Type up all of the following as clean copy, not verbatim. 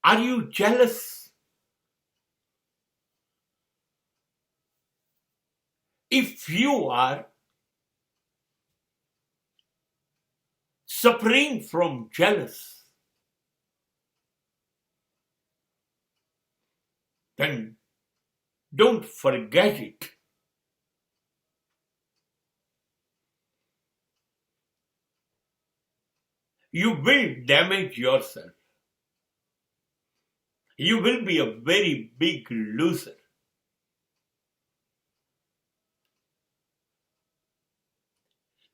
Are you jealous? If you are suffering from jealous, then don't forget it. You will damage yourself. You will be a very big loser.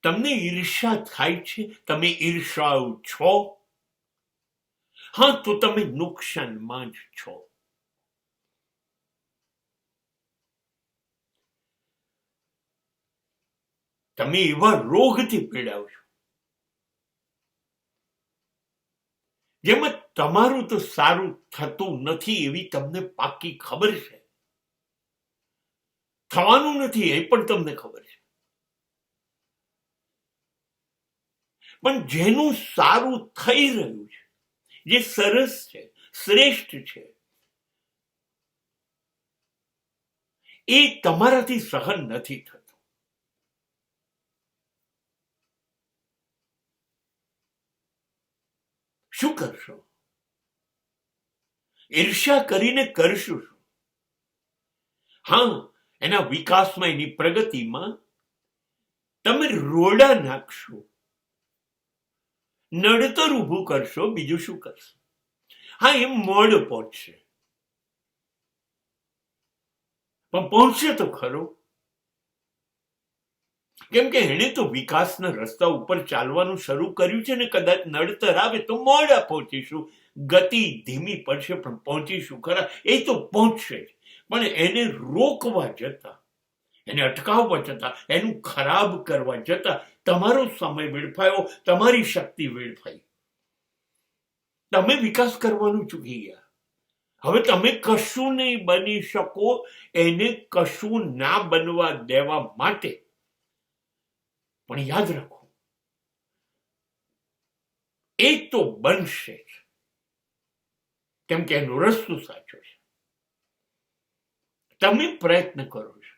તમને ઈર્ષા થાય છે? તમે ઈર્ષાળુ છો? હા, તો તમે નુકસાનમાં જ છો. તમે એવા રોગથી પીડાવ છો જેમાં તમારું તો સારું થતું નથી એવી તમને પાકી ખબર છે. થવાનું નથી એ પણ તમને ખબર છે. પણ જેનું સારું થઈ રહ્યું છે, જે સરસ છે, શ્રેષ્ઠ છે, એ તમારાથી સહન નથી થતું. શું કરશો? ઈર્ષા કરીને કરશું શું? હા, એના વિકાસમાં, એની પ્રગતિમાં તમે રોડા નાખશો, નડતર ઊભું કરશો, બીજું શું કરશો? હા, એ મોડ પહોંચશે, પણ પહોંચશે તો ખરો. કેમ કે એને તો વિકાસના રસ્તા ઉપર ચાલવાનું શરૂ કર્યું છે ને. કદાચ નડતર આવે તો મોડા પહોંચીશું, ગતિ ધીમી પડશે, પણ પહોંચીશું ખરા. એ તો પહોંચશે જ, પણ એને રોકવા જતા, એને અટકાવવા જતા, એનું ખરાબ કરવા જતા તમારો સમય વેડફાયો, તમારી શક્તિ વેડફાઈ, તમે વિકાસ કરવાનું ચૂકી ગયા. હવે તમે કશું નહીં બની શકો. એને કશું ના બનવા દેવા માટે પણ યાદ રાખો, એ તો બનશે જ, કેમ કે એનો રસ્તો સાચો છે. તમે પ્રયત્ન કરો છો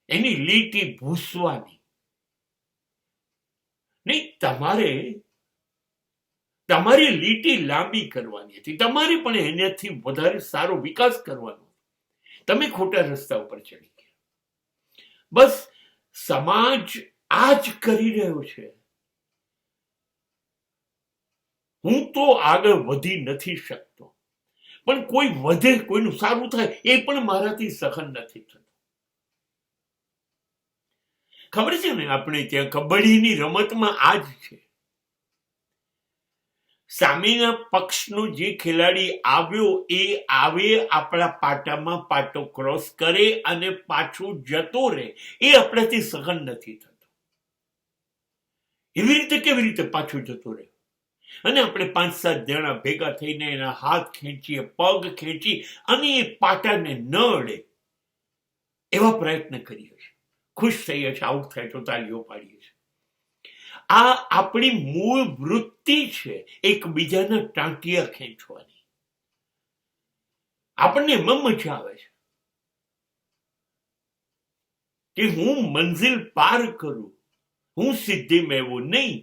એની લીટી ભૂસવાની નહીં. તમારી લીટી લાંબી કરવાની હતી. તમારે પણ એનાથી વધારે સારો વિકાસ કરવાનો. તમે ખોટા રસ્તા ઉપર ચડી ગયા. બસ સમાજ આ જ કરી રહ્યો છે. હું તો આગળ વધી નથી શકતો, પણ કોઈ વધે, કોઈનું સારું થાય, એ પણ મારાથી સહન નથી થતું. ખબર છે ને, આપણે ત્યાં કબડ્ડીની રમતમાં આ જ છે. સામેના પક્ષનો જે ખેલાડી આવ્યો એ આવે, આપણા પાટામાં પાટો ક્રોસ કરે અને પાછો જતો રહે, એ આપણાથી સહન નથી થતું. એવી રીતે કેવી રીતે પાછો જતો રહે? અને આપણે 5-7 જણા ભેગા થઈને એના હાથ ખેંચીએ, પગ ખેંચી, અને એ પાટાને ન અડે એવા પ્રયત્ન કરીએ છીએ. ખુશ થઈએ છીએ, આઉટ થાય તો તાળીઓ પાડીએ છીએ. આ આપણી મૂળ વૃત્તિ છે, એકબીજાના ટાંટિયા ખેંચવાની. આપણને એમાં મજા આવે છે કે હું મંજિલ પાર કરું, હું સિદ્ધિ મેળવું નહીં,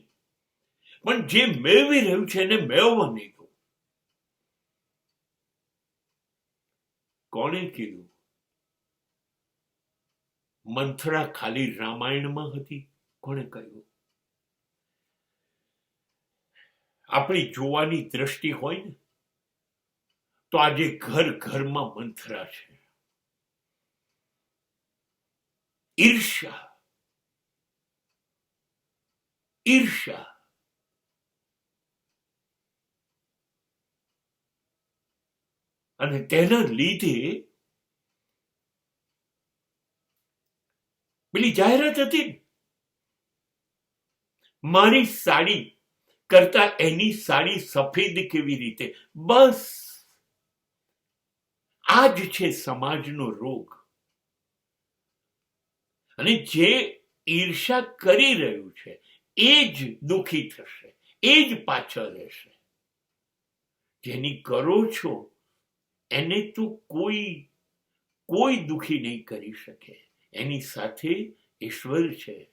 પણ જે મેળવી રહ્યું છે એને મેળવવા નહીં દઉં. કોણે કીધું મંથરા ખાલી રામાયણમાં હતી? કોણે કહ્યું? આપણી જોવાની દ્રષ્ટિ હોય ને, તો આજે ઘર ઘરમાં મંથરા છે. ઈર્ષા, ઈર્ષા, અને તેના લીધે પેલી જાહેરાત હતી, મારી સાડી કરતા એની સાડી સફેદ કેવી રીતે. બસ આ જ છે સમાજનો રોગ. અને જે ઈર્ષા કરી રહ્યું છે એ જ દુઃખી થશે, એ જ પાછળ રહેશે. જેની કરો છો એને તો કોઈ દુખી નહીં કરી શકે. એની સાથે ઈશ્વર છે.